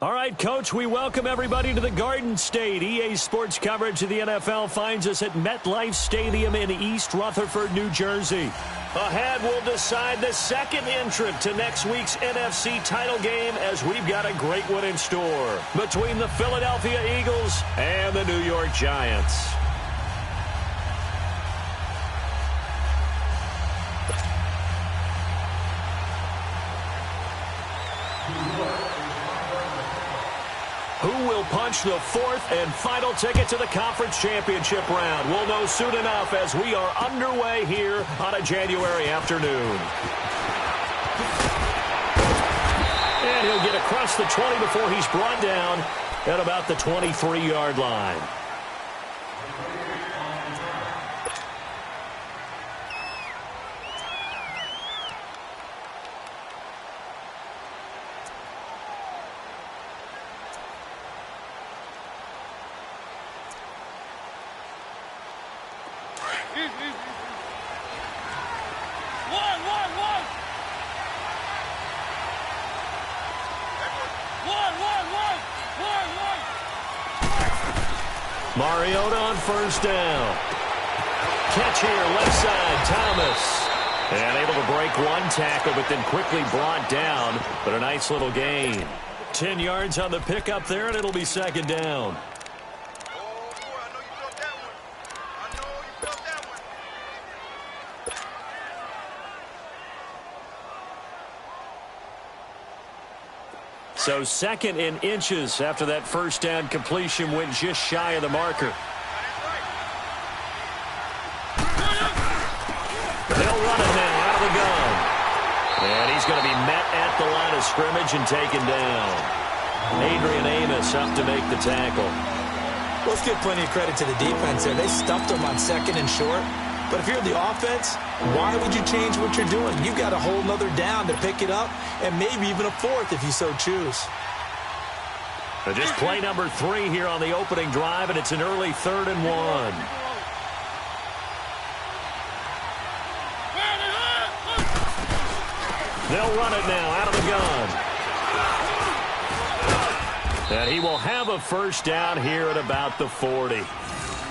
All right, Coach, we welcome everybody to the Garden State. EA Sports coverage of the NFL finds us at MetLife Stadium in East Rutherford, New Jersey. Ahead, we'll decide the second entrant to next week's NFC title game as we've got a great one in store between the Philadelphia Eagles and the New York Giants. Who will punch the fourth and final ticket to the conference championship round? We'll know soon enough as we are underway here on a January afternoon. And he'll get across the 20 before he's brought down at about the 23-yard line. Mariota on first down. Catch here, left side, Thomas. And able to break one tackle, but then quickly brought down. But a nice little gain. 10 yards on the pickup there, and it'll be second down. So second in inches after that first down completion went just shy of the marker. They'll run it now out of the gun. And he's going to be met at the line of scrimmage and taken down. Adrian Amos up to make the tackle. Let's give plenty of credit to the defense there. They stuffed him on second and short. But if you're the offense, why would you change what you're doing? You've got a whole nother down to pick it up, and maybe even a fourth if you so choose. So just play number 3 here on the opening drive, and it's an early 3rd and 1. They'll run it now out of the gun. And he will have a first down here at about the 40.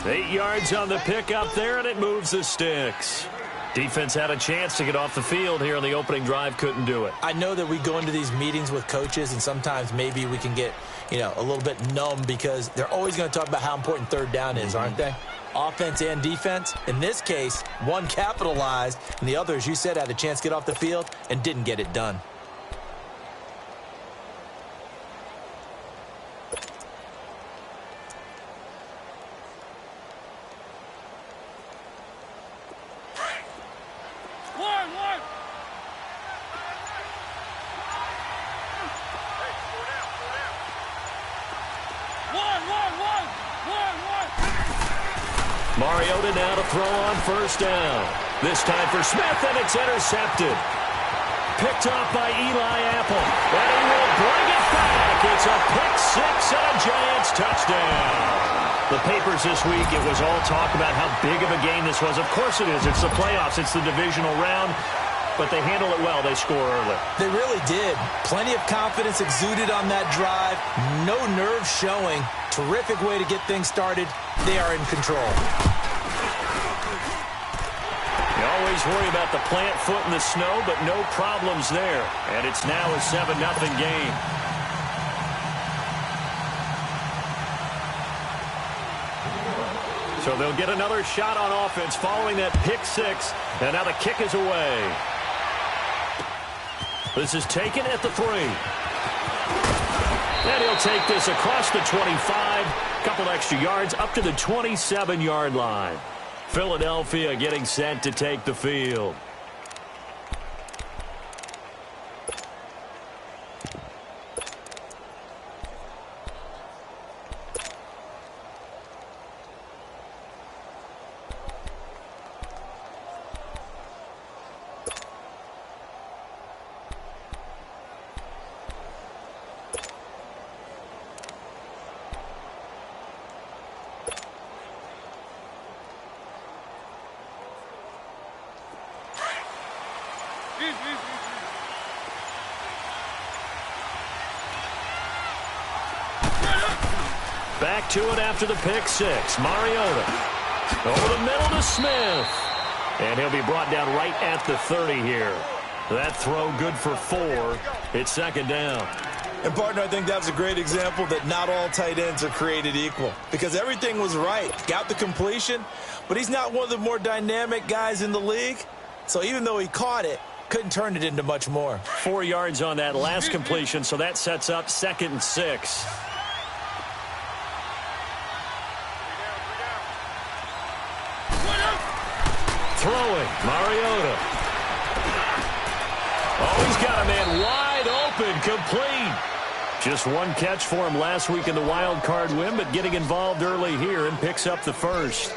8 yards on the pickup there, and it moves the sticks. Defense had a chance to get off the field here on the opening drive, couldn't do it. I know that we go into these meetings with coaches, and sometimes maybe we can get, a little bit numb because they're always going to talk about how important third down is, aren't they? Offense and defense. In this case, one capitalized, and the other, as you said, had a chance to get off the field and didn't get it done. Mariota now to throw on first down. This time for Smith, and it's intercepted. Picked off by Eli Apple. And he will bring it back. It's a pick six and a Giants touchdown. The papers this week, it was all talk about how big of a game this was. Of course it is. It's the playoffs. It's the divisional round. But they handle it well. They score early. They really did. Plenty of confidence exuded on that drive. No nerves showing. Terrific way to get things started. They are in control. You always worry about the plant foot in the snow, but no problems there. And it's now a 7-0 game. So they'll get another shot on offense following that pick six. And now the kick is away. This is taken at the 3. And he'll take this across the 25. Couple extra yards up to the 27-yard line. Philadelphia getting set to take the field. back to it after the pick six. Mariota over the middle to Smith. And he'll be brought down right at the 30 here. That throw good for 4. It's second down. And, partner, I think that was a great example that not all tight ends are created equal because everything was right. Got the completion, but he's not one of the more dynamic guys in the league. So even though he caught it, couldn't turn it into much more. 4 yards on that last completion, so that sets up 2nd and 6. Throwing, Mariota. Oh, he's got a man wide open, complete. Just one catch for him last week in the wild card win, but getting involved early here and picks up the first.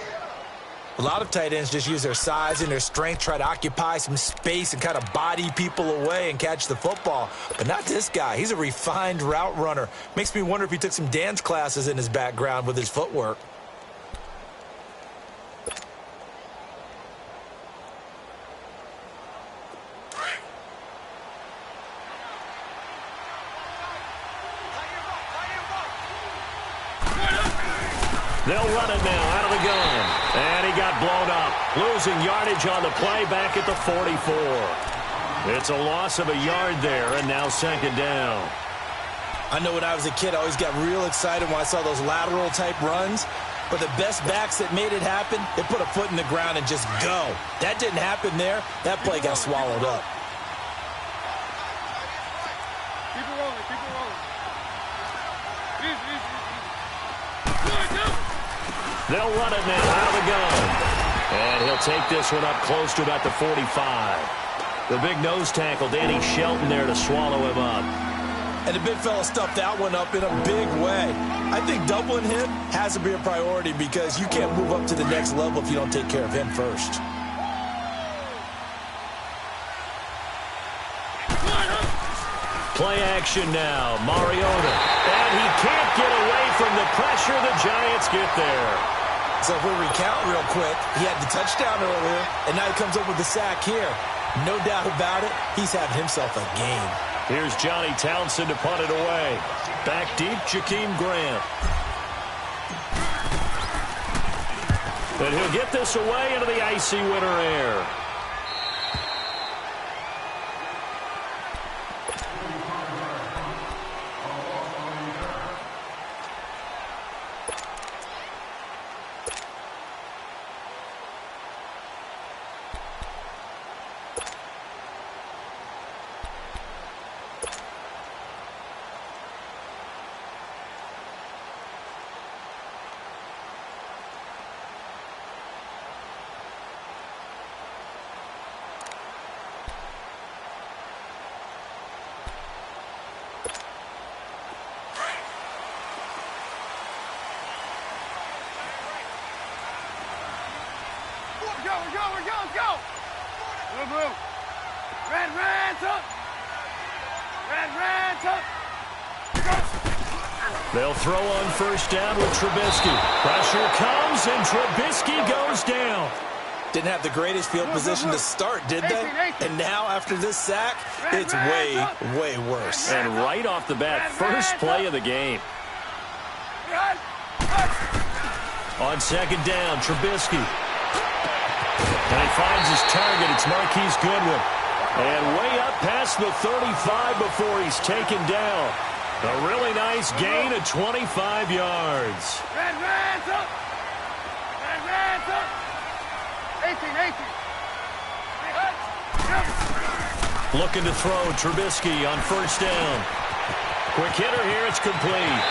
A lot of tight ends just use their size and their strength, try to occupy some space and kind of body people away and catch the football. But not this guy. He's a refined route runner. Makes me wonder if he took some dance classes in his background with his footwork. They'll run it now out of the gun. And he got blown up. Losing yardage on the play back at the 44. It's a loss of a yard there, and now second down. I know when I was a kid, I always got real excited when I saw those lateral-type runs. But the best backs that made it happen, they put a foot in the ground and just go. That didn't happen there. That play got swallowed up. Keep it rolling, keep it rolling. Easy. They'll run it now out of the gun. And he'll take this one up close to about the 45. The big nose tackle, Danny Shelton, there to swallow him up. And the big fella stuffed that one up in a big way. I think doubling him has to be a priority because you can't move up to the next level if you don't take care of him first. Play action now, Mariota. And he can't get away from the pressure. The Giants get there. So if we recount real quick, he had the touchdown earlier, and now he comes up with the sack here. No doubt about it, he's having himself a game. Here's Johnny Townsend to punt it away. Back deep, Jakeem Grant. And he'll get this away into the icy winter air. Go! Move. Red, up! They'll throw on first down with Trubisky. Pressure comes, and Trubisky goes down. Didn't have the greatest field position to start, did they? And now, after this sack, it's way worse. And right off the bat, first play of the game. On second down, Trubisky. And he finds his target. It's Marquise Goodwin. And way up past the 35 before he's taken down. A really nice gain of 25 yards. Red's up! 18. Looking to throw, Trubisky on first down. Quick hitter here, it's complete.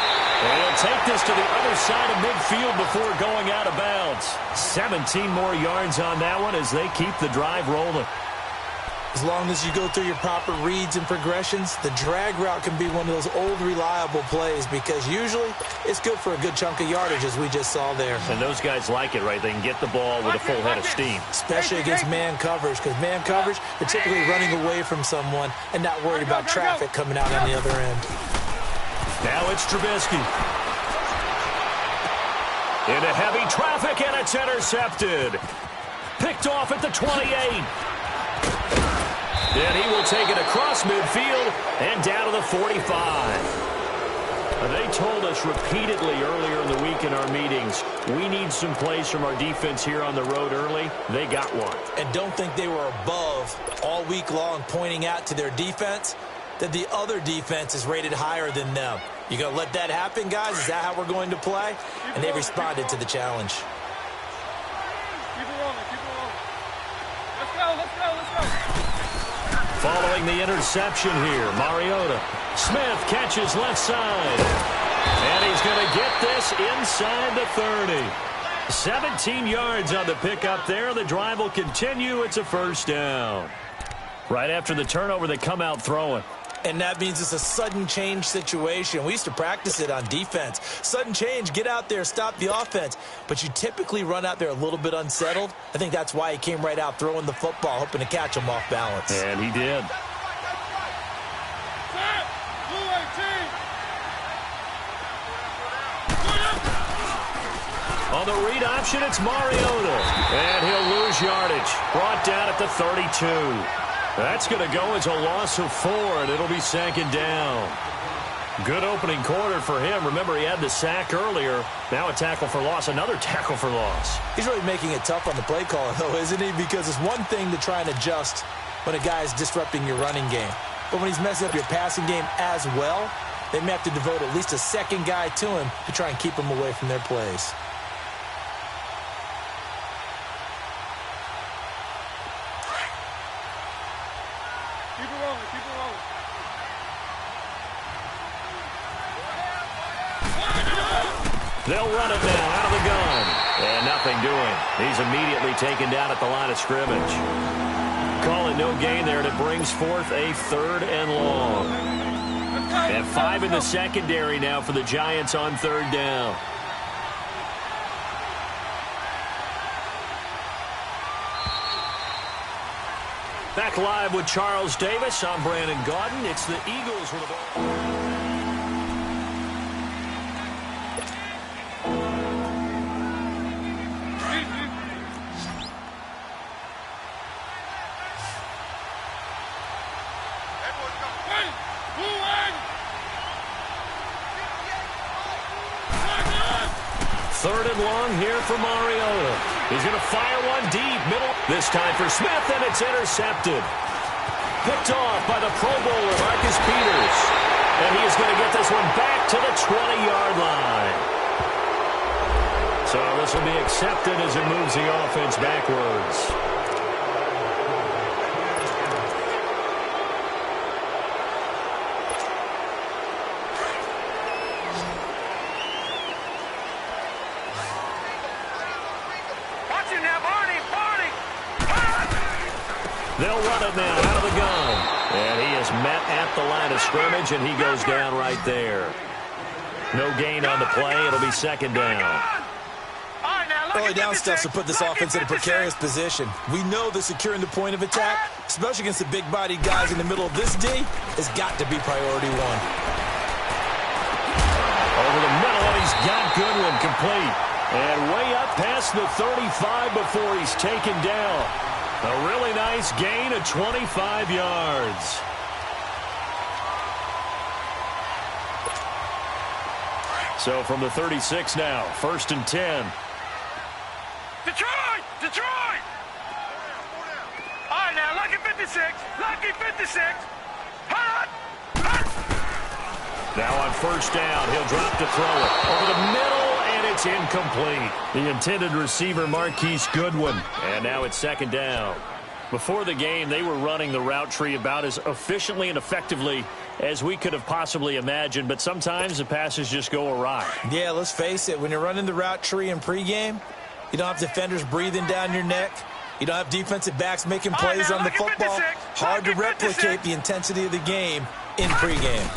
And he'll take this to the other side of midfield before going out of bounds. 17 more yards on that one as they keep the drive rolling. As long as you go through your proper reads and progressions, the drag route can be one of those old reliable plays because usually it's good for a good chunk of yardage as we just saw there. And those guys like it, right? They can get the ball with a full head of steam. Especially against man coverage because man coverage, they're typically running away from someone and not worried about traffic coming out on the other end. Now it's Trubisky. Into heavy traffic, and it's intercepted. Picked off at the 28. And he will take it across midfield and down to the 45. They told us repeatedly earlier in the week in our meetings, we need some plays from our defense here on the road early. They got one. And don't think they were above all week long pointing out to their defense that the other defense is rated higher than them. You going to let that happen, guys? Is that how we're going to play? And they responded to the challenge. Keep it rolling. Keep it rolling. Let's go. Let's go. Let's go. Following the interception here, Mariota. Smith catches left side. And he's going to get this inside the 30. 17 yards on the pickup there. The drive will continue. It's a first down. Right after the turnover, they come out throwing. And that means it's a sudden change situation. We used to practice it on defense. Sudden change, get out there, stop the offense. But you typically run out there a little bit unsettled. I think that's why he came right out throwing the football, hoping to catch him off balance. And he did. On the read option, it's Mariota. And he'll lose yardage. Brought down at the 32. That's going to go as a loss of 4, and it'll be second down. Good opening quarter for him. Remember, he had the sack earlier. Now a tackle for loss, another tackle for loss. He's really making it tough on the play call, though, isn't he? Because it's one thing to try and adjust when a guy is disrupting your running game. But when he's messing up your passing game as well, they may have to devote at least a second guy to him to try and keep him away from their plays. Keep it rolling. Keep it rolling. They'll run it now out of the gun. And nothing doing. He's immediately taken down at the line of scrimmage. Call it no gain there, and it brings forth a 3rd and long. And 5 in the secondary now for the Giants on 3rd down. Back live with Charles Davis. I'm Brandon Gaudin. It's the Eagles with the ball. Third and long here for Mariota. He's going to fire one deep, middle. This time for Smith, and it's intercepted. Picked off by the Pro Bowler, Marcus Peters. And he is going to get this one back to the 20-yard line. So this will be accepted as it moves the offense backwards. They'll run it now out of the gun. And he is met at the line of scrimmage, and he goes down right there. No gain on the play. It'll be second down. Early down stuff to put this offense in a precarious position. We know that securing the point of attack, especially against the big-bodied guys in the middle of this D, has got to be priority 1. Over the middle, and he's got Goodwin complete. And way up past the 35 before he's taken down. A really nice gain of 25 yards. So from the 36 now, 1st and 10. Detroit! Detroit! All right, now, lucky 56. Lucky 56. Hot! Hot! Now on 1st down, he'll drop to throw it. Over the middle, and it's incomplete. The intended receiver, Marquise Goodwin. And now it's 2nd down. Before the game, they were running the route tree about as efficiently and effectively as we could have possibly imagined, but sometimes the passes just go awry. Yeah, let's face it. When you're running the route tree in pregame, you don't have defenders breathing down your neck. You don't have defensive backs making plays on the football. Hard to replicate the intensity of the game in pregame.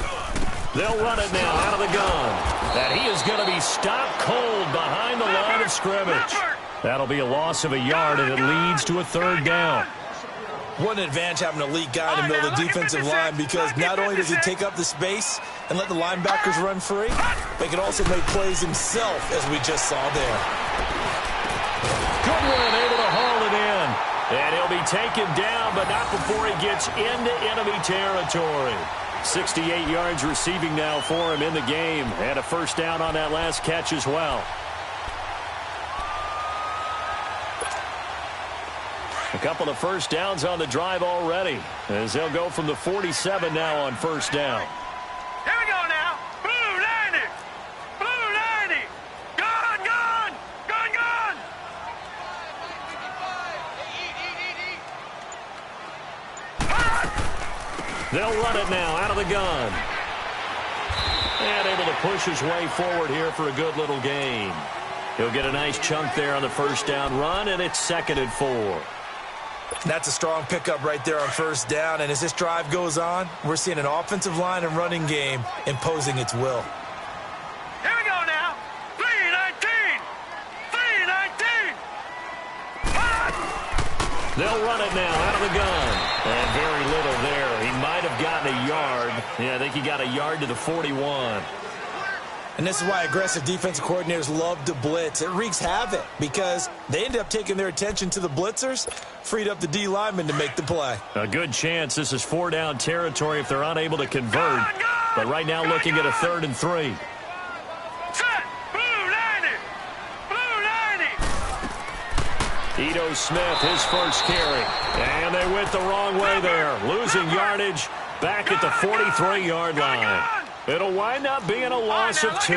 They'll run it now out of the gun. And he is going to be stopped cold behind the line of scrimmage. That'll be a loss of a yard, and it leads to a 3rd down. What an advantage having an elite guy in the middle of the defensive line, because not only does he take up the space and let the linebackers run free, but he can also make plays himself, as we just saw there. Goodwin able to haul it in. And he'll be taken down, but not before he gets into enemy territory. 68 yards receiving now for him in the game. And a first down on that last catch as well. A couple of first downs on the drive already, as they'll go from the 47 now on first down. Here we go now. Blue 90. Blue 90. Gone, gone. Gone, gone. They'll run it now out of the gun. And able to push his way forward here for a good little gain. He'll get a nice chunk there on the first down run, and it's 2nd and 4. That's a strong pickup right there on first down, and as this drive goes on, we're seeing an offensive line and running game imposing its will. Here we go now. 319. 319. They'll run it now out of the gun. And very little there. He might have gotten a yard. Yeah, I think he got a yard to the 41. And this is why aggressive defensive coordinators love to blitz. It wreaks havoc because they end up taking their attention to the blitzers, freed up the D lineman to make the play. A good chance this is 4-down territory if they're unable to convert. But right now looking at a 3rd and 3. Set. Blue 90. Blue 90. Ito Smith, his first carry. And they went the wrong way there. Losing yardage back at the 43-yard line. It'll wind up being a loss of 2.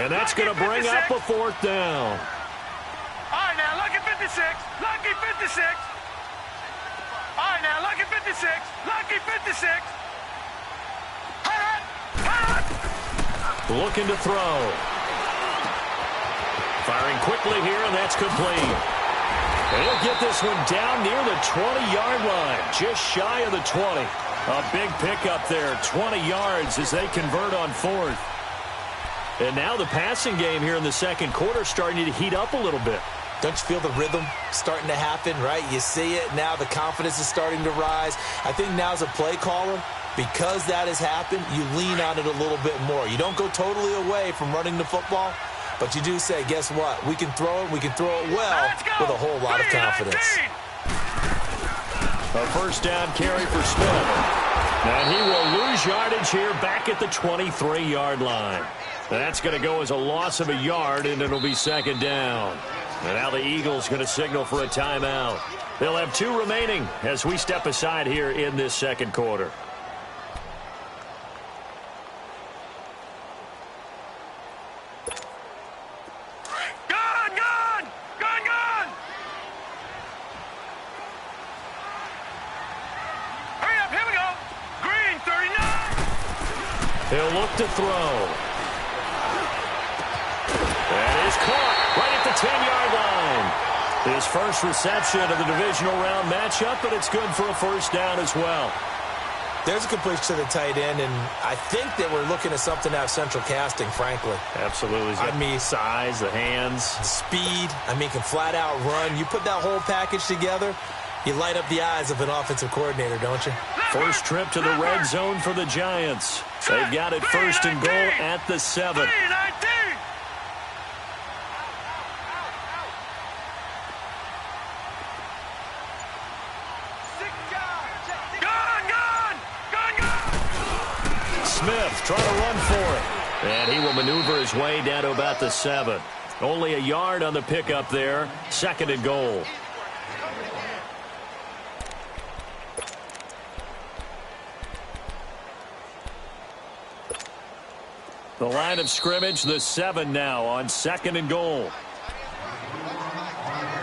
And that's going to bring up a 4th down. All right, now, lucky 56. Lucky 56. All right, now, lucky 56. Lucky 56. Hot. Hot. Looking to throw. Firing quickly here, and that's complete. He'll get this one down near the 20-yard line, just shy of the 20. A big pickup there, 20 yards as they convert on 4th. And now the passing game here in the second quarter starting to heat up a little bit. Don't you feel the rhythm starting to happen, right? You see it now, the confidence is starting to rise. I think now as a play caller, because that has happened, you lean on it a little bit more. You don't go totally away from running the football, but you do say, guess what? We can throw it, we can throw it well with a whole lot of confidence. A first down carry for Smith. And he will lose yardage here back at the 23-yard line. That's going to go as a loss of a yard, and it'll be 2nd down. And now the Eagles going to signal for a timeout. They'll have 2 remaining as we step aside here in this second quarter. He'll look to throw. That is caught right at the 10-yard line. His first reception of the divisional round matchup, but it's good for a first down as well. There's a completion to the tight end, and I think that we're looking at something out of central casting, frankly. Absolutely. I mean, size, the hands. Speed. I mean, can flat out run. You put that whole package together, you light up the eyes of an offensive coordinator, don't you? First trip to the red zone for the Giants. They've got it 1st and goal at the 7. Smith trying to run for it. And he will maneuver his way down to about the 7. Only a yard on the pickup there. 2nd and goal. The line of scrimmage, the 7 now on 2nd and goal.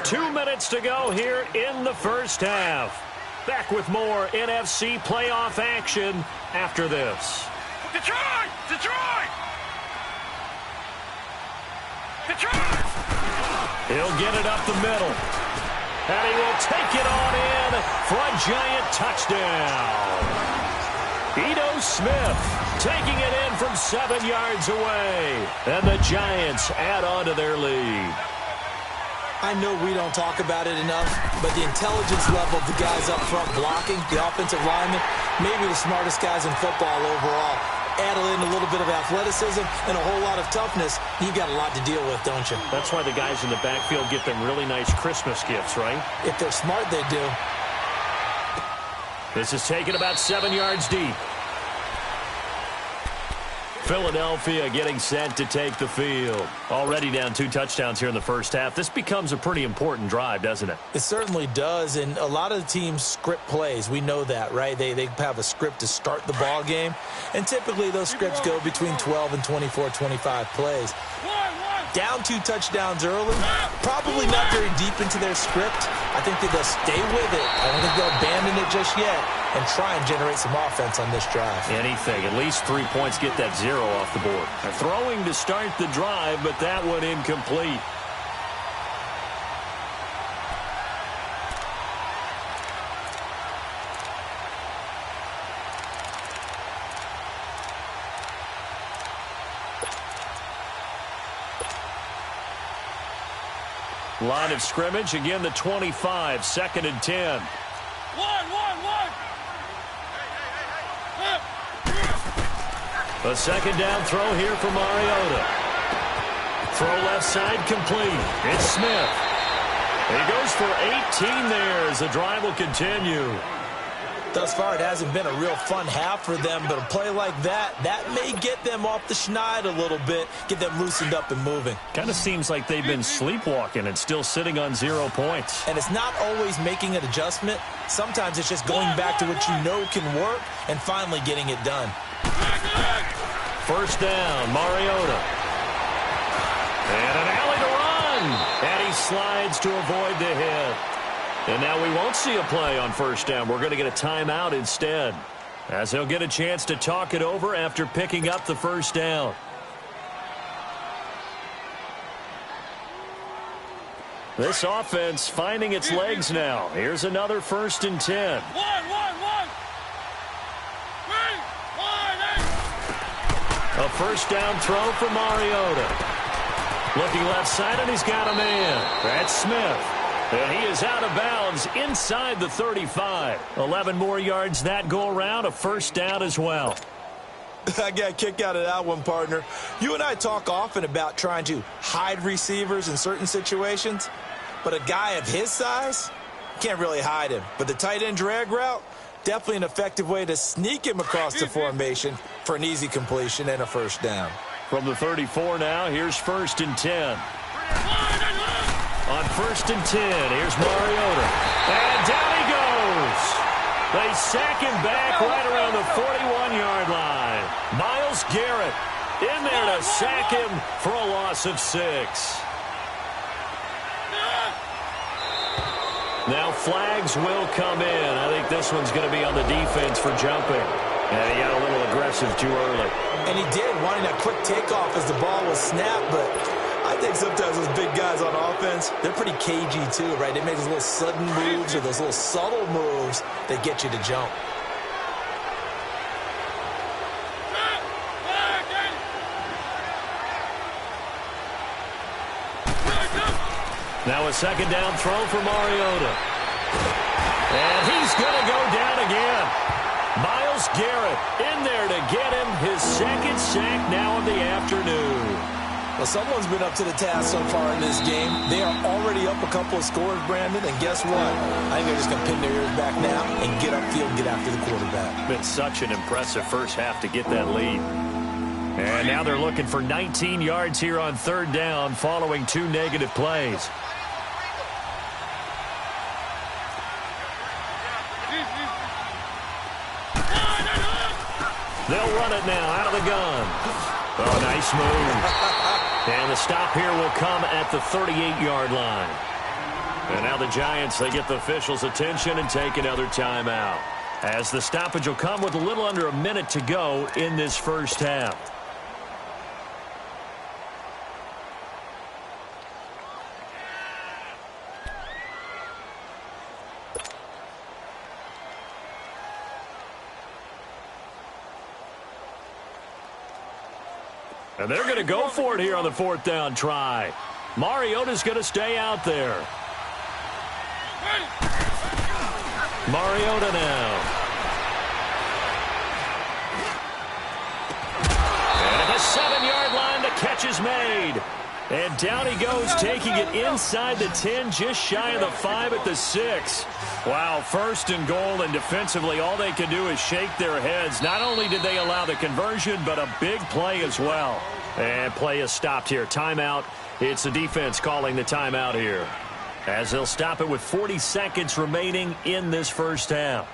2 minutes to go here in the first half. Back with more NFC playoff action after this. Detroit! Detroit! Detroit! He'll get it up the middle. And he will take it on in for a Giant touchdown. Ito Smith taking it in from 7 yards away. And the Giants add on to their lead. I know we don't talk about it enough, but the intelligence level of the guys up front blocking, the offensive linemen, maybe the smartest guys in football overall. Add in a little bit of athleticism and a whole lot of toughness, you've got a lot to deal with, don't you? That's why the guys in the backfield get them really nice Christmas gifts, right? If they're smart, they do. This is taken about 7 yards deep. Philadelphia getting set to take the field. Already down 2 touchdowns here in the first half. This becomes a pretty important drive, doesn't it? It certainly does, and a lot of the teams script plays. We know that, right? They have a script to start the ball game, and typically those scripts go between 12 and 24, 25 plays. Down 2 touchdowns early, probably not very deep into their script. I think that they'll stay with it. I don't think they'll abandon it just yet and try and generate some offense on this drive. Anything. At least 3 points, get that 0 off the board. They're throwing to start the drive, but that one incomplete. Line of scrimmage, again the 25, 2nd and 10. A 2nd down throw here for Mariota. Throw left side complete. It's Smith. He goes for 18 there as the drive will continue. Thus far, it hasn't been a real fun half for them, but a play like that may get them off the schneid a little bit, get them loosened up and moving. Kind of seems like they've been sleepwalking and still sitting on 0 points. And it's not always making an adjustment. Sometimes it's just going back to what you know can work and finally getting it done. 1st down, Mariota. And an alley to run. And he slides to avoid the hit. And now we won't see a play on 1st down. We're going to get a timeout instead, as he'll get a chance to talk it over after picking up the 1st down. This offense finding its legs now. Here's another 1st and 10. A 1st down throw for Mariota. Looking left side, and he's got a man. That's Smith. And he is out of bounds inside the 35. 11 more yards that go around, a 1st down as well. I got a kick out of that one, partner. You and I talk often about trying to hide receivers in certain situations, but a guy of his size can't really hide him. But the tight end drag route, definitely an effective way to sneak him across the formation for an easy completion and a 1st down. From the 34 now, here's 1st and 10. On 1st and 10, here's Mariota. And down he goes. They sack him back right around the 41-yard line. Myles Garrett in there to sack him for a loss of 6. Now flags will come in. I think this one's going to be on the defense for jumping. And he got a little aggressive too early. And he did, wanting that quick takeoff as the ball was snapped, but I think sometimes those big guys on offense, they're pretty cagey too, right? They make those little sudden moves or those little subtle moves that get you to jump. Now a 2nd down throw for Mariota. And he's going to go down again. Myles Garrett in there to get him his 2nd sack now of the afternoon. Well, someone's been up to the task so far in this game. They are already up a couple of scores, Brandon, and guess what? I think they're just going to pin their ears back now and get upfield and get after the quarterback. Been such an impressive first half to get that lead. And now they're looking for 19 yards here on 3rd down following 2 negative plays. They'll run it now out of the gun. Oh, nice move. And the stop here will come at the 38-yard line. And now the Giants, they get the officials' attention and take another timeout, as the stoppage will come with a little under a minute to go in this first half. And they're going to go for it here on the 4th down try. Mariota's going to stay out there. Mariota now. And at the 7-yard line, the catch is made. And down he goes, taking it inside the 10, just shy of the 5 at the 6. Wow, 1st and goal, and defensively all they can do is shake their heads. Not only did they allow the conversion, but a big play as well. And play is stopped here. Timeout. It's the defense calling the timeout here, as they'll stop it with 40 seconds remaining in this first half.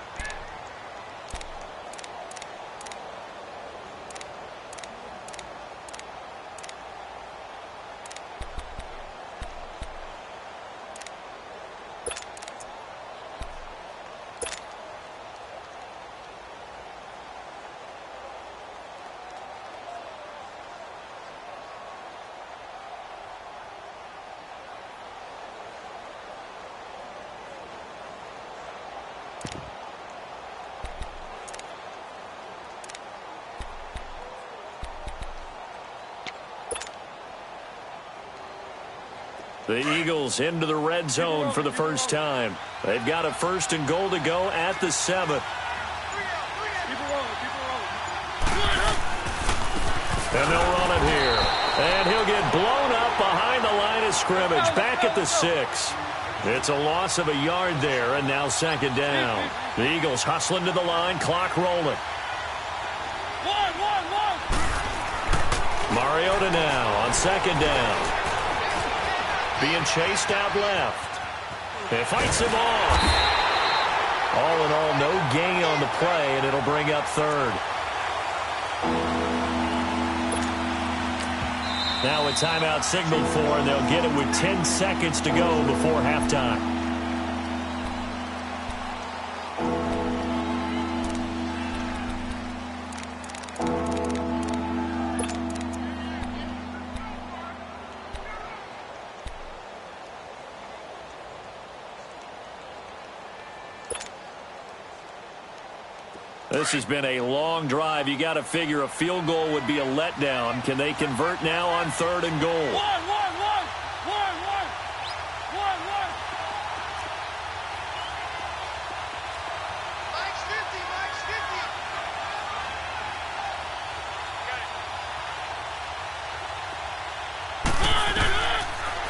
The Eagles into the red zone for the first time. They've got a 1st and goal to go at the 7. And they'll run it here. And he'll get blown up behind the line of scrimmage. Back at the 6. It's a loss of a yard there, and now 2nd down. The Eagles hustling to the line, clock rolling. Mariota now on 2nd down. Being chased out left. It fights him off. All in all, no gain on the play, and it'll bring up 3rd. Now a timeout signaled for, and they'll get it with 10 seconds to go before halftime. This has been a long drive. You got to figure a field goal would be a letdown. Can they convert now on 3rd and goal? One. Mike's 50.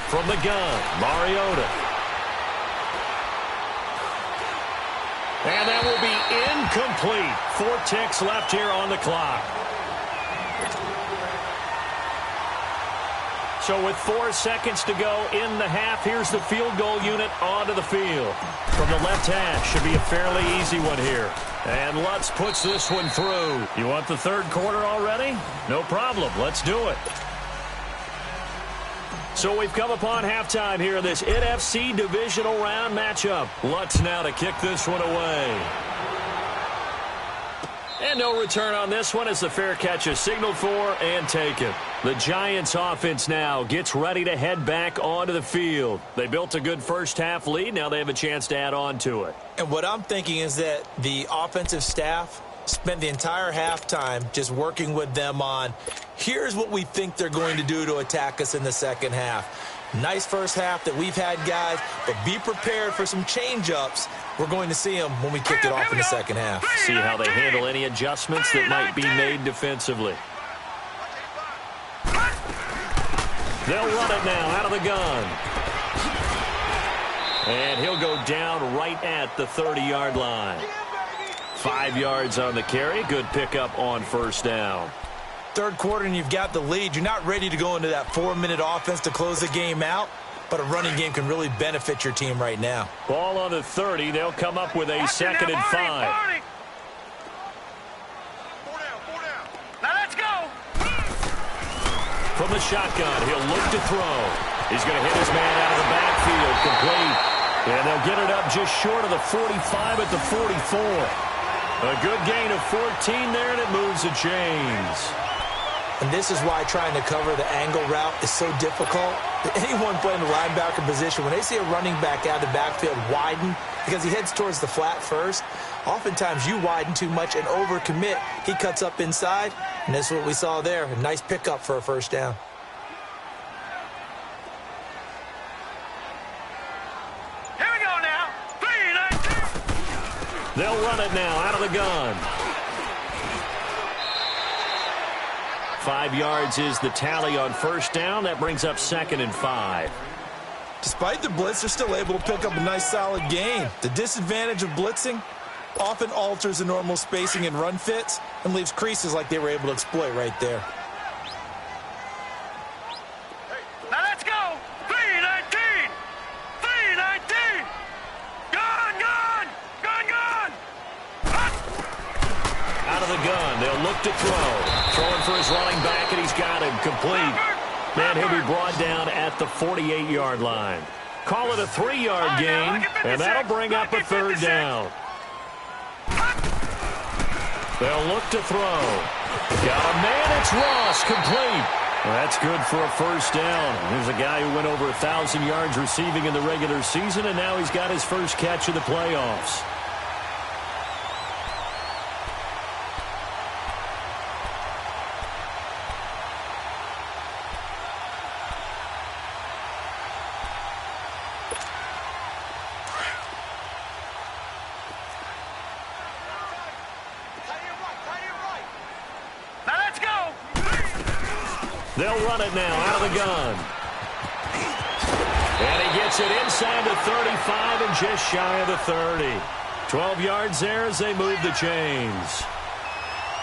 From the gun, Mariota. And that will be incomplete. 4 ticks left here on the clock. So with 4 seconds to go in the half, here's the field goal unit onto the field. From the left hash, should be a fairly easy one here. And Lutz puts this one through. You want the 3rd quarter already? No problem. Let's do it. So we've come upon halftime here in this NFC divisional round matchup. Lutz now to kick this one away. And no return on this one as the fair catch is signaled for and taken. The Giants offense now gets ready to head back onto the field. They built a good first half lead. Now they have a chance to add on to it. And what I'm thinking is that the offensive staff spent the entire halftime just working with them on, here's what we think they're going to do to attack us in the second half. Nice first half that we've had, guys, but be prepared for some change-ups. We're going to see them when we kick it off in the second half. See how they handle any adjustments that might be made defensively. They'll run it now out of the gun. And he'll go down right at the 30-yard line. 5 yards on the carry. Good pickup on 1st down. 3rd quarter and you've got the lead. You're not ready to go into that 4-minute offense to close the game out, but a running game can really benefit your team right now. Ball on the 30. They'll come up with a 2nd and 5. Now let's go. From the shotgun, he'll look to throw. He's going to hit his man out of the backfield, complete. And they'll get it up just short of the 45 at the 44. A good gain of 14 there, and it moves the chains. And this is why trying to cover the angle route is so difficult. Anyone playing the linebacker position, when they see a running back out of the backfield widen, because he heads towards the flat first, oftentimes you widen too much and overcommit. He cuts up inside, and that's what we saw there. A nice pickup for a 1st down. Here we go now. 3, 9, 2. They'll run it now out of the gun. 5 yards is the tally on first down. That brings up 2nd and 5. Despite the blitz, they're still able to pick up a nice solid gain. The disadvantage of blitzing often alters the normal spacing and run fits and leaves creases like they were able to exploit right there. Now let's go. 319. 319. Gun. Out of the gun, they'll look to throw. Throwing for his running back, and he's got him complete. And he'll be brought down at the 48-yard line. Call it a 3-yard gain, and that'll bring up a 3rd down. They'll look to throw. Got a man, it's Ross, complete. Well, that's good for a 1st down. Here's a guy who went over 1,000 yards receiving in the regular season, and now he's got his first catch of the playoffs. They'll run it now out of the gun. And he gets it inside the 35 and just shy of the 30. 12 yards there as they move the chains.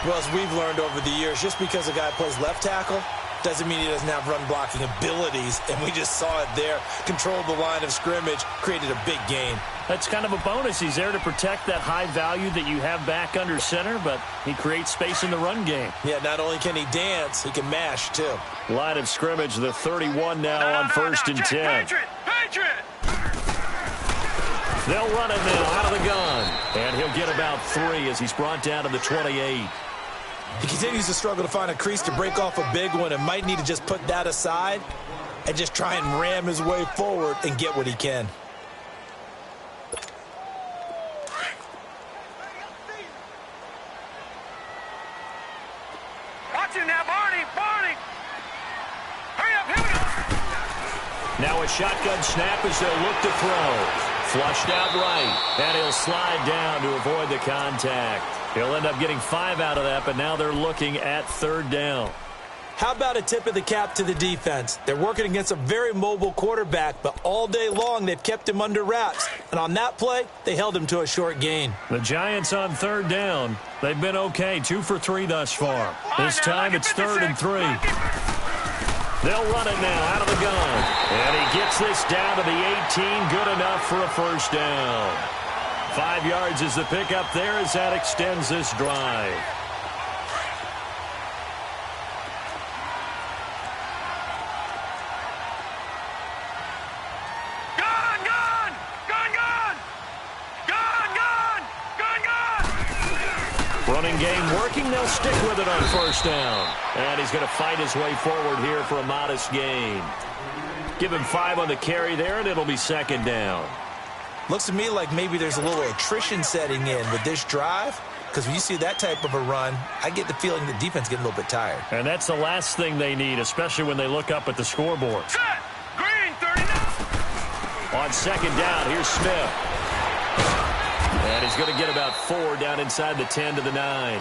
Well, as we've learned over the years, just because a guy plays left tackle doesn't mean he doesn't have run blocking abilities, and we just saw it there. Controlled the line of scrimmage, created a big gain. That's kind of a bonus. He's there to protect that high value that you have back under center, but he creates space in the run game. Yeah, not only can he dance, he can mash, too. Line of scrimmage, the 31 now on 1st and 10. Patriot. They'll run it now out of the gun, and he'll get about 3 as he's brought down to the 28. He continues to struggle to find a crease to break off a big one and might need to just put that aside and just try and ram his way forward and get what he can. Watch him now, Barney. Hurry up, here we go. Now a shotgun snap as they'll look to throw. Flushed out right, and he'll slide down to avoid the contact. He'll end up getting 5 out of that, but now they're looking at 3rd down. How about a tip of the cap to the defense? They're working against a very mobile quarterback, but all day long they've kept him under wraps. And on that play, they held him to a short gain. The Giants on 3rd down. They've been okay, 2 for 3 thus far. This time it's 3rd and 3. They'll run it now out of the gun. And he gets this down to the 18, good enough for a 1st down. 5 yards is the pickup there as that extends this drive. Running game working. They'll stick with it on 1st down. And he's going to fight his way forward here for a modest gain. Give him 5 on the carry there, and it'll be 2nd down. Looks to me like maybe there's a little attrition setting in with this drive, because when you see that type of a run, I get the feeling the defense getting a little bit tired. And that's the last thing they need, especially when they look up at the scoreboard. Set. Green, 39. On 2nd down, here's Smith. And he's going to get about 4 down inside the 10 to the 9.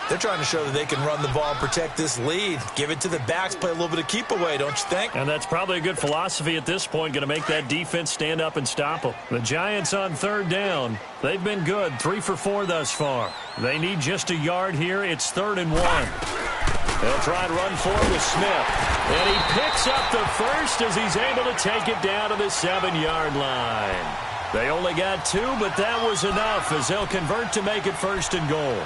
They're trying to show that they can run the ball and protect this lead. Give it to the backs, play a little bit of keep away, don't you think? And that's probably a good philosophy at this point, going to make that defense stand up and stop them. The Giants on 3rd down. They've been good, 3 for 4 thus far. They need just a yard here. It's 3rd and 1. They'll try and run for it with Smith. And he picks up the first as he's able to take it down to the 7-yard line. They only got 2, but that was enough as they'll convert to make it 1st and goal.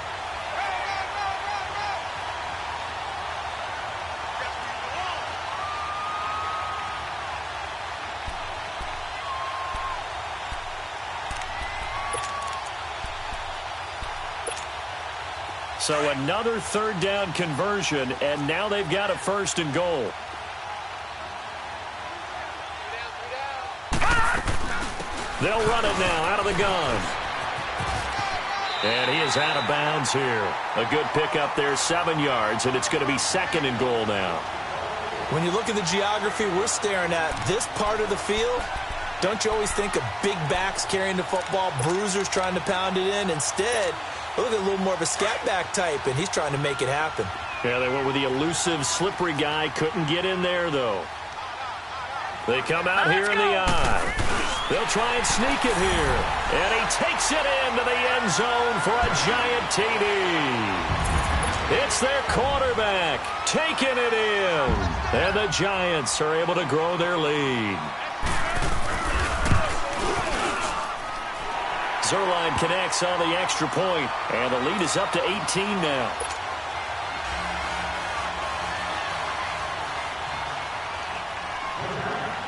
So another 3rd down conversion, and now they've got a 1st and goal. They'll run it now out of the gun. And he is out of bounds here. A good pickup there, 7 yards, and it's going to be 2nd and goal now. When you look at the geography we're staring at, this part of the field, don't you always think of big backs carrying the football, bruisers trying to pound it in? Instead, look at a little more of a scat back type, and he's trying to make it happen. Yeah, they went with the elusive, slippery guy. Couldn't get in there, though. They come out here in the eye. They'll try and sneak it here. And he takes it into the end zone for a giant TD. It's their quarterback taking it in. And the Giants are able to grow their lead. Zerline connects on the extra point, and the lead is up to 18 now.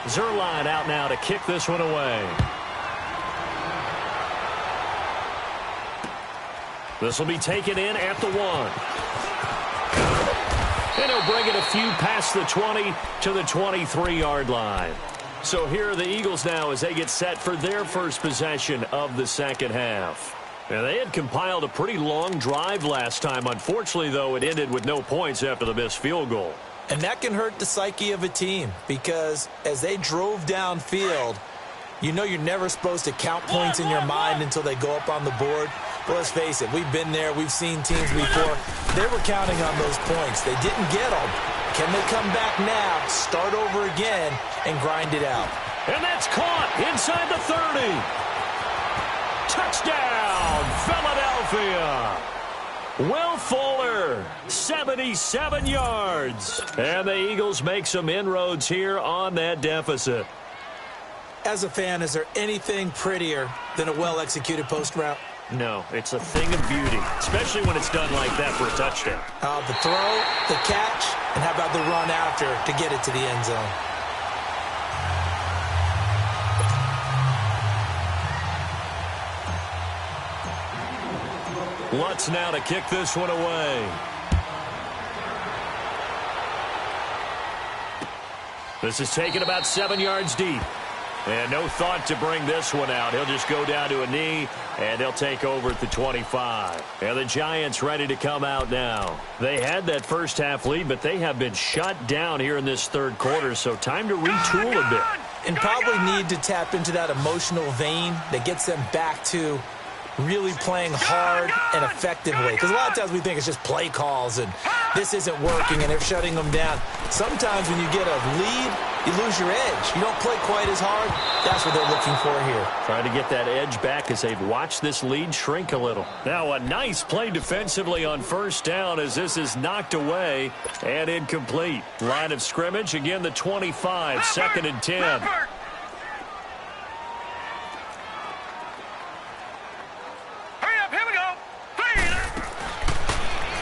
Zerline out now to kick this one away. This will be taken in at the 1. And he'll bring it a few past the 20 to the 23-yard line. So here are the Eagles now as they get set for their first possession of the second half. Now, they had compiled a pretty long drive last time. Unfortunately, though, it ended with no points after the missed field goal. And that can hurt the psyche of a team because as they drove downfield, you know you're never supposed to count points in your mind until they go up on the board. But let's face it, we've been there. We've seen teams before. They were counting on those points. They didn't get them. Can they come back now, start over again, and grind it out? And that's caught inside the 30. Touchdown, Philadelphia. Will Fuller, 77 yards. And the Eagles make some inroads here on that deficit. As a fan, is there anything prettier than a well-executed post route? No, it's a thing of beauty, especially when it's done like that for a touchdown. The throw, the catch, and how about the run after to get it to the end zone? Lutz now to kick this one away. This is taken about 7 yards deep. And no thought to bring this one out. He'll just go down to a knee, and they'll take over at the 25. And the Giants ready to come out now. They had that first half lead, but they have been shut down here in this third quarter, so time to retool a bit. And probably need to tap into that emotional vein that gets them back to really playing hard and effectively. Because a lot of times we think it's just play calls and this isn't working and they're shutting them down. Sometimes when you get a lead, you lose your edge. You don't play quite as hard. That's what they're looking for here. Trying to get that edge back as they've watched this lead shrink a little. Now a nice play defensively on first down as this is knocked away and incomplete. Line of scrimmage, again the 25, 2nd and 10.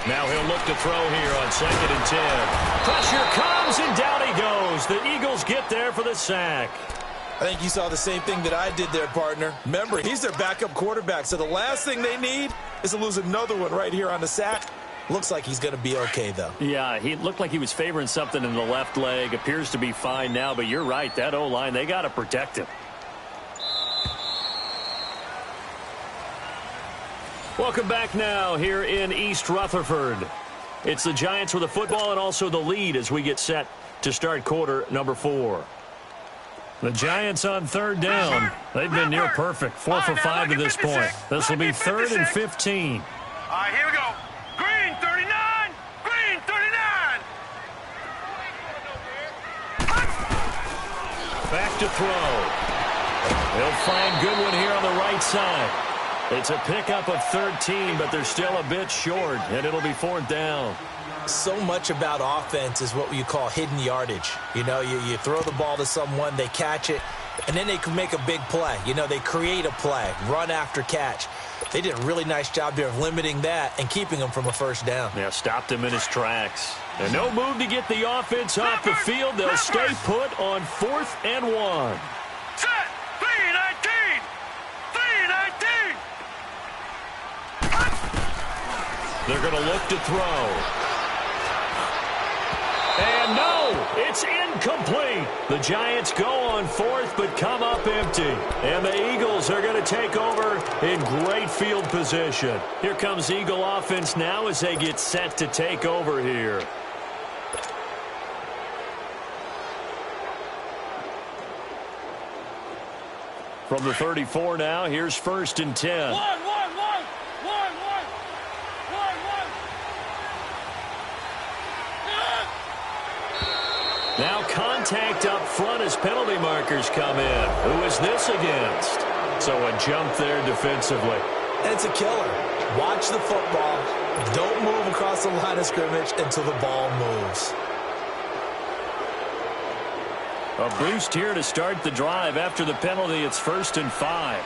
Now he'll look to throw here on 2nd and 10. Pressure comes, and down he goes. The Eagles get there for the sack. I think you saw the same thing that I did there, partner. Remember, he's their backup quarterback, so the last thing they need is to lose another one right here on the sack. Looks like he's going to be okay, though. Yeah, he looked like he was favoring something in the left leg. Appears to be fine now, but you're right. That O-line, they got to protect him. Welcome back now here in East Rutherford. It's the Giants with the football and also the lead as we get set to start quarter number 4. The Giants on third down. They've been near perfect. 4 for 5 to this point. This will be 3rd and 15. All right, here we go. Green 39. Green 39. Back to throw. They'll find Goodwin here on the right side. It's a pickup of 13, but they're still a bit short, and it'll be 4th down. So much about offense is what you call hidden yardage. You know, you throw the ball to someone, they catch it, and then they can make a big play. You know, they create a play, run after catch. They did a really nice job there of limiting that and keeping him from a first down. Yeah, stopped him in his tracks. And no move to get the offense off the field. They'll stay put on 4th and 1. Set. 3-19. 3-19. They're going to look to throw. And no, it's incomplete. The Giants go on 4th but come up empty. And the Eagles are going to take over in great field position. Here comes Eagle offense now as they get set to take over here. From the 34 now, here's 1st and 10. One. contact up front as penalty markers come in. Who is this against? So a jump there defensively. And it's a killer. Watch the football. Don't move across the line of scrimmage until the ball moves. A boost here to start the drive. After the penalty, it's 1st and 5.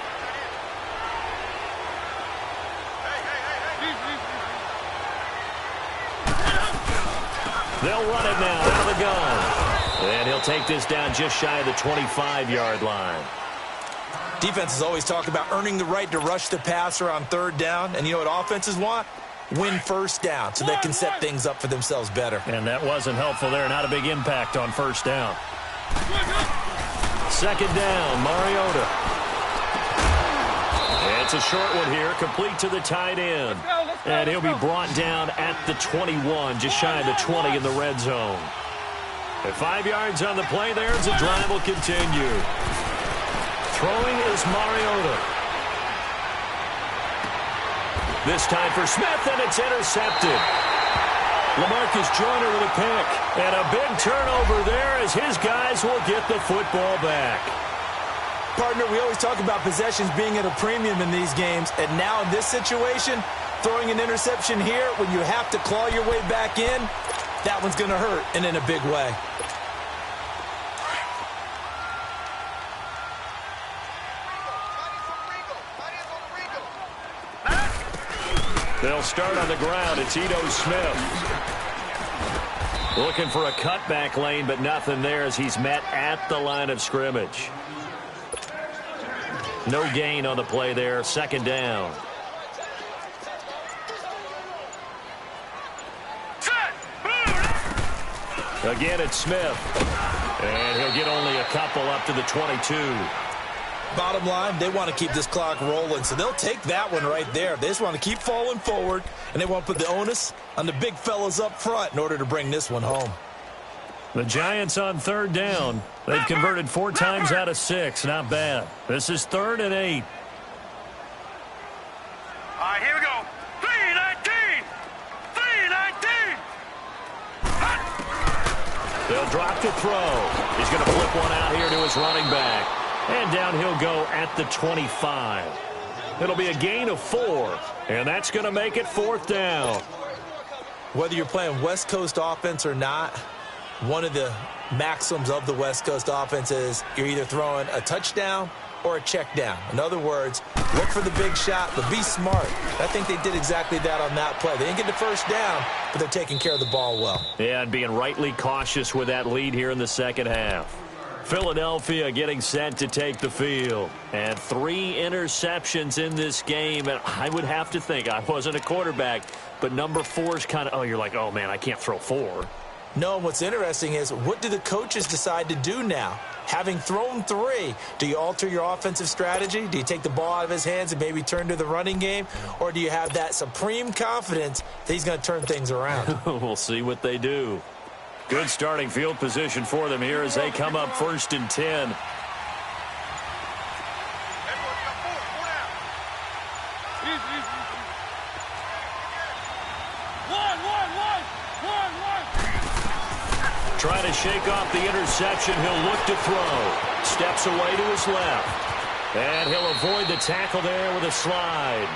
They'll run it now out of the gun. And he'll take this down just shy of the 25-yard line. Defenses always talk about earning the right to rush the passer on 3rd down. And you know what offenses want? Win 1st down so they can set things up for themselves better. And that wasn't helpful there. Not a big impact on 1st down. 2nd down, Mariota. It's a short one here, complete to the tight end. And he'll be brought down at the 21, just shy of the 20 in the red zone. At 5 yards on the play there, as the drive will continue. Throwing is Mariota. This time for Smith, and it's intercepted. LaMarcus Joyner with a pick. And a big turnover there as his guys will get the football back. Partner, we always talk about possessions being at a premium in these games. And now in this situation, throwing an interception here when you have to claw your way back in, that one's going to hurt, and in a big way. They'll start on the ground. It's Ito Smith. Looking for a cutback lane, but nothing there as he's met at the line of scrimmage. No gain on the play there. 2nd down. Again, it's Smith. And he'll get only a couple up to the 22. Bottom line, they want to keep this clock rolling, so they'll take that one right there. They just want to keep falling forward, and they want to put the onus on the big fellas up front in order to bring this one home. The Giants on 3rd down. They've converted 4 times out of 6. Not bad. This is 3rd and 8. All right, here we go. 3-19. 3-19. They'll drop to throw. He's going to flip one out here to his running back. And down he'll go at the 25. It'll be a gain of 4. And that's going to make it 4th down. Whether you're playing West Coast offense or not, one of the maxims of the West Coast offense is you're either throwing a touchdown or a check down. In other words, look for the big shot, but be smart. I think they did exactly that on that play. They didn't get the 1st down, but they're taking care of the ball well. Yeah, and being rightly cautious with that lead here in the 2nd half. Philadelphia getting set to take the field. And 3 interceptions in this game. And I would have to think, I wasn't a quarterback, but number 4 is kind of, you're like, oh, man, I can't throw 4. No, what's interesting is what do the coaches decide to do now? Having thrown 3, do you alter your offensive strategy? Do you take the ball out of his hands and maybe turn to the running game? Or do you have that supreme confidence that he's going to turn things around? We'll see what they do. Good starting field position for them here as they come up 1st and 10. Trying to shake off the interception. He'll look to throw. Steps away to his left. And he'll avoid the tackle there with a slide.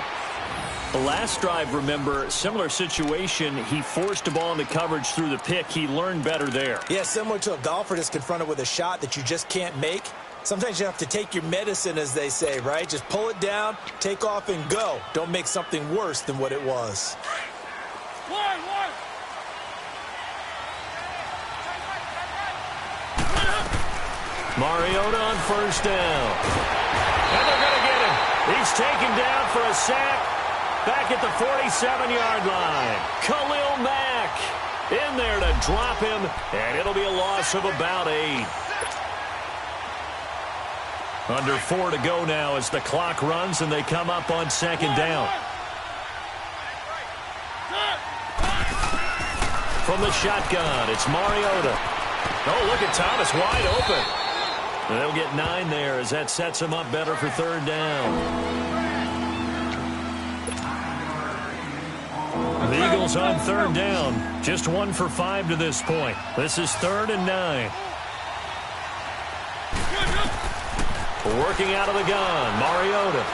The last drive, remember, similar situation. He forced a ball into coverage through the pick. He learned better there. Yeah, similar to a golfer that's confronted with a shot that you just can't make. Sometimes you have to take your medicine, as they say, right? Just pull it down, take off, and go. Don't make something worse than what it was. Mariota on 1st down. And they're going to get him. He's taken down for a sack. Back at the 47-yard line. Khalil Mack in there to drop him, and it'll be a loss of about 8. Under 4 to go now as the clock runs, and they come up on 2nd down. From the shotgun, it's Mariota. Oh, look at Thomas wide open. And they'll get 9 there as that sets him up better for 3rd down. The Eagles on 3rd down. Just 1 for 5 to this point. This is 3rd and 9. Working out of the gun, Mariota.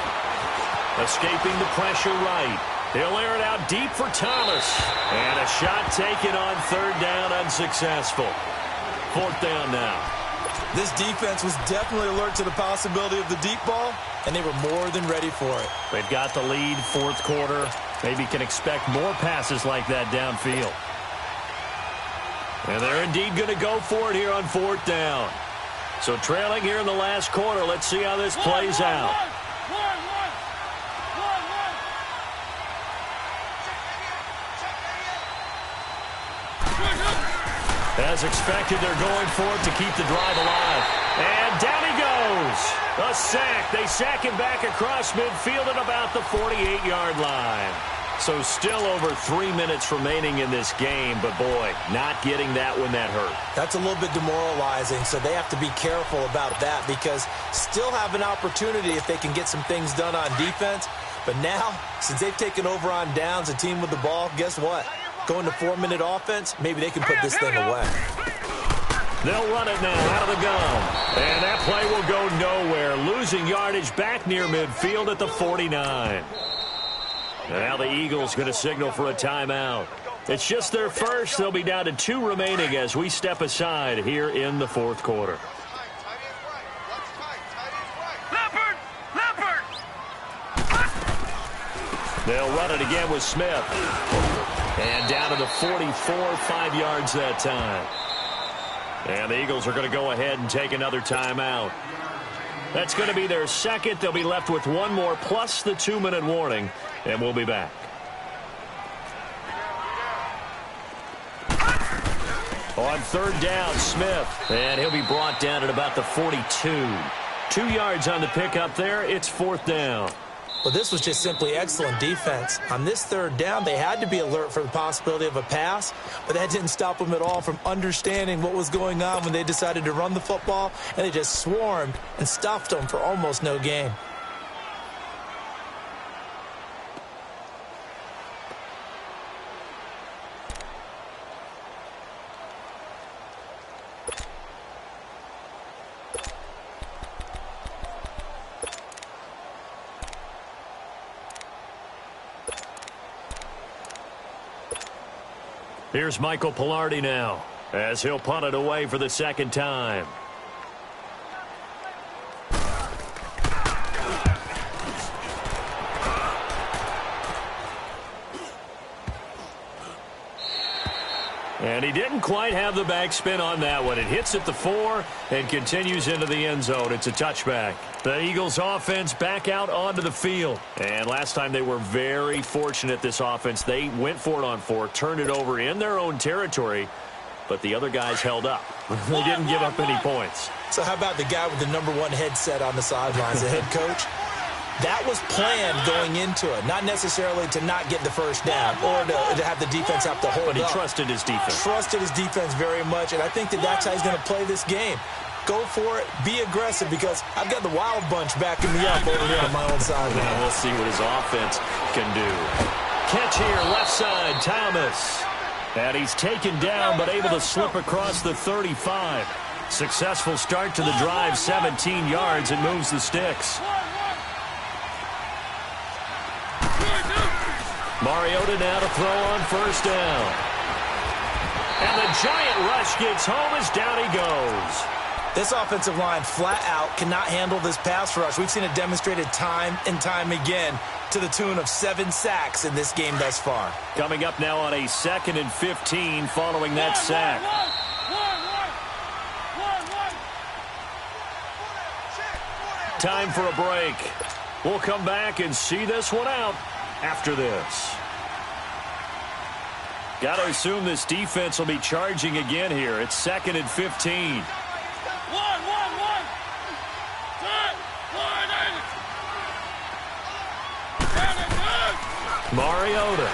Escaping the pressure right. He'll air it out deep for Thomas. And a shot taken on third down, unsuccessful. Fourth down now. This defense was definitely alert to the possibility of the deep ball, and they were more than ready for it. They've got the lead, fourth quarter. Maybe can expect more passes like that downfield. And they're indeed going to go for it here on fourth down. So trailing here in the last quarter. Let's see how this plays out. As expected, they're going for it to keep the drive alive. And down he goes. A sack. They sack him back across midfield at about the 48-yard line. So still over 3 minutes remaining in this game, but boy, not getting that when that hurt. That's a little bit demoralizing, so they have to be careful about that because still have an opportunity if they can get some things done on defense. But now, since they've taken over on downs, a team with the ball, guess what? Going to 4-minute offense, maybe they can put this thing away. They'll run it now out of the gun. And that play will go nowhere, losing yardage back near midfield at the 49. And now the Eagles going to signal for a timeout. It's just their first. They'll be down to 2 remaining as we step aside here in the fourth quarter. They'll run it again with Smith. And down to the 44, 5 yards that time. And the Eagles are going to go ahead and take another timeout. That's going to be their second. They'll be left with one more plus the 2-minute warning. And we'll be back. On third down, Smith. And he'll be brought down at about the 42. 2 yards on the pickup there. It's fourth down. Well, this was just simply excellent defense. On this third down, they had to be alert for the possibility of a pass, but that didn't stop them at all from understanding what was going on when they decided to run the football, and they just swarmed and stuffed them for almost no gain. Here's Michael Pilardi now, as he'll punt it away for the second time. And he didn't quite have the backspin on that one. It hits at the 4 and continues into the end zone. It's a touchback. The Eagles offense back out onto the field. And last time they were very fortunate, this offense. They went for it on 4, turned it over in their own territory, but the other guys held up. They didn't give up any points. So how about the guy with the #1 headset on the sidelines, the head coach? That was planned going into it, not necessarily to not get the first down or to have the defense have to hold up. But he trusted his defense. Trusted his defense very much, and I think that's how he's going to play this game. Go for it, be aggressive, because I've got the wild bunch backing me up over here on my own side. Now we'll see what his offense can do. Catch here, left side, Thomas. And he's taken down, but able to slip across the 35. Successful start to the drive, 17 yards, and moves the sticks. Mariota now to throw on first down. And the giant rush gets home as down he goes. This offensive line flat out cannot handle this pass rush. We've seen it demonstrated time and time again to the tune of 7 sacks in this game thus far. Coming up now on a 2nd and 15 following that sack. Time for a break. We'll come back and see this one out after this. Got to assume this defense will be charging again here. It's 2nd and 15. Mariota.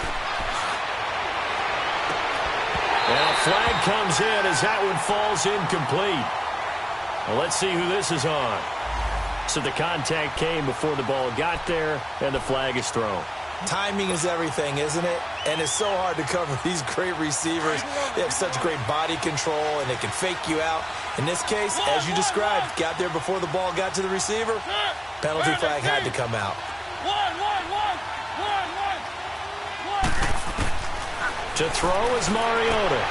And a flag comes in as that one falls incomplete. Well, let's see who this is on. So the contact came before the ball got there, and the flag is thrown. Timing is everything, isn't it? And it's so hard to cover these great receivers. They have such great body control, and they can fake you out. In this case, as you described, got there before the ball got to the receiver. Penalty flag had to come out. To throw is Mariota.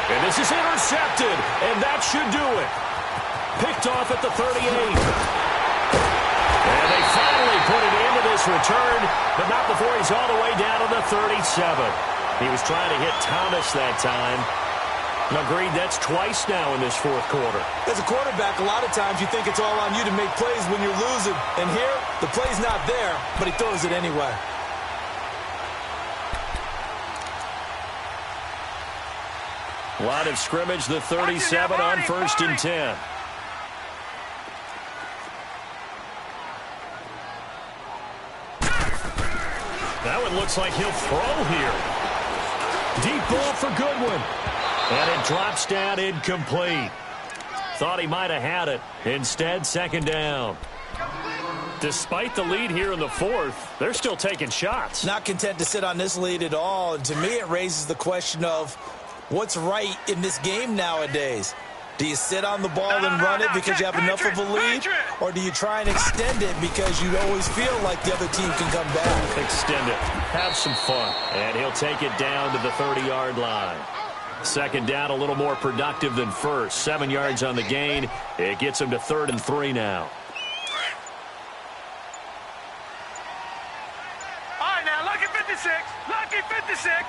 And this is intercepted, and that should do it. Picked off at the 38. And they finally put it into this return, but not before he's all the way down to the 37. He was trying to hit Thomas that time. Agreed, that's twice now in this fourth quarter. As a quarterback, a lot of times you think it's all on you to make plays when you're losing. And here, the play's not there, but he throws it anyway. Line of scrimmage, the 37 on 1st and 10. Now it looks like he'll throw here. Deep ball for Goodwin. And it drops down incomplete. Thought he might have had it. Instead, second down. Despite the lead here in the fourth, they're still taking shots. Not content to sit on this lead at all. And to me, it raises the question of what's right in this game nowadays. Do you sit on the ball and run it because you have enough of a lead? Or do you try and extend it because you always feel like the other team can come back? Extend it. Have some fun. And he'll take it down to the 30-yard line. Second down, a little more productive than first. 7 yards on the gain. It gets him to 3rd and 3 now. All right, now, lucky 56. Lucky 56.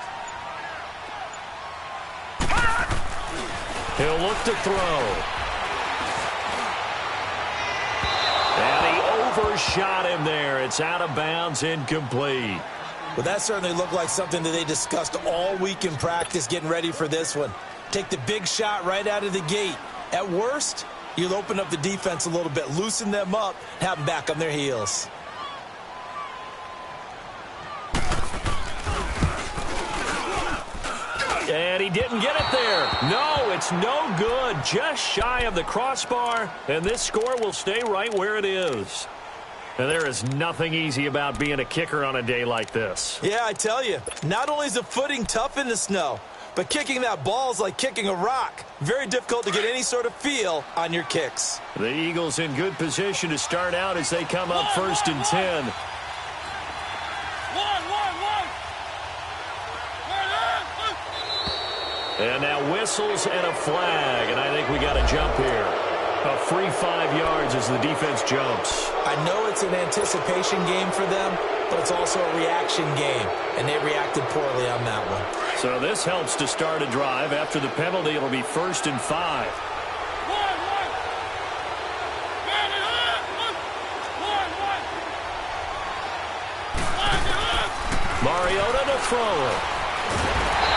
He'll look to throw. And he overshot him there. It's out of bounds, incomplete. Well, that certainly looked like something that they discussed all week in practice getting ready for this one. Take the big shot right out of the gate. At worst, you'll open up the defense a little bit, loosen them up, have them back on their heels. And he didn't get it there. No, it's no good. Just shy of the crossbar, and this score will stay right where it is. And there is nothing easy about being a kicker on a day like this. Yeah, I tell you, not only is the footing tough in the snow, but kicking that ball is like kicking a rock. Very difficult to get any sort of feel on your kicks. The Eagles in good position to start out as they come up 1st and 10. And now whistles and a flag, and I think we got a jump here. A free 5 yards as the defense jumps. I know it's an anticipation game for them, but it's also a reaction game, and they reacted poorly on that one. So this helps to start a drive. After the penalty, it'll be 1st and 5. Mariota to throw it.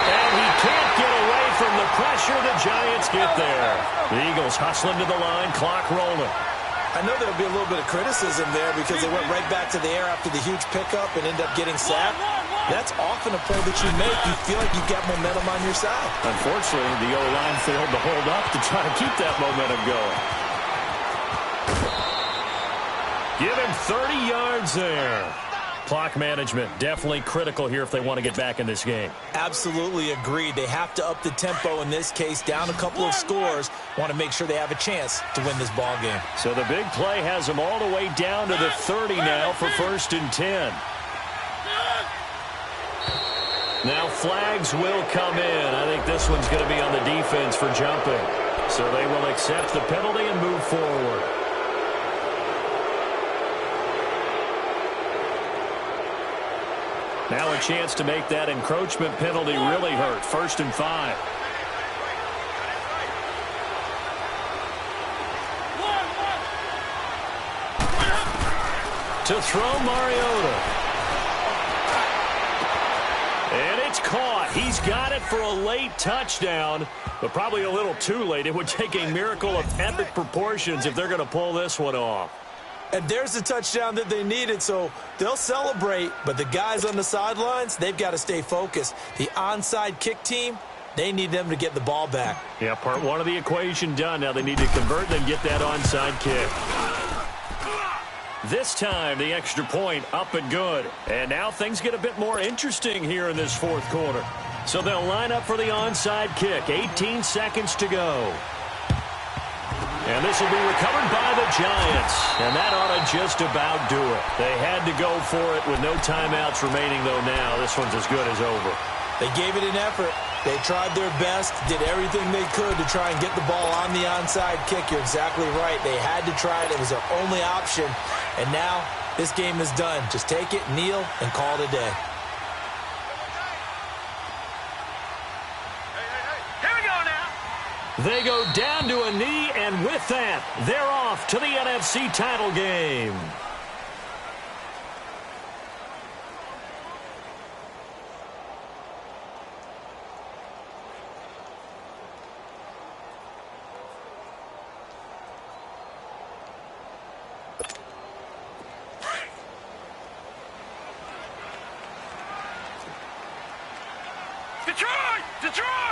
And he can't get away from the pressure. The Giants get there. The Eagles hustling to the line, clock rolling. I know there'll be a little bit of criticism there because they went right back to the air after the huge pickup and ended up getting sacked. That's often a play that you make. You feel like you've got momentum on your side. Unfortunately, the O-line failed to hold up to try to keep that momentum going. Give him 30 yards there. Clock management, definitely critical here if they want to get back in this game. Absolutely agreed. They have to up the tempo in this case, down a couple of scores. Want to make sure they have a chance to win this ball game. So the big play has them all the way down to the 30 now for 1st and 10. Now flags will come in. I think this one's going to be on the defense for jumping. So they will accept the penalty and move forward. Now a chance to make that encroachment penalty really hurt. 1st and 5. To throw Mariota. And it's caught. He's got it for a late touchdown, but probably a little too late. It would take a miracle of epic proportions if they're going to pull this one off. And there's the touchdown that they needed, so they'll celebrate. But the guys on the sidelines, they've got to stay focused. The onside kick team, they need them to get the ball back. Yeah, part one of the equation done. Now they need to convert and then get that onside kick. This time, the extra point up and good. And now things get a bit more interesting here in this fourth quarter. So they'll line up for the onside kick. 18 seconds to go. And this will be recovered by the Giants. And that ought to just about do it. They had to go for it with no timeouts remaining, though now. This one's as good as over. They gave it an effort. They tried their best, did everything they could to try and get the ball on the onside kick. You're exactly right. They had to try it. It was their only option. And now this game is done. Just take it, kneel, and call it a day. They go down to a knee, and with that, they're off to the NFC title game. Detroit! Detroit!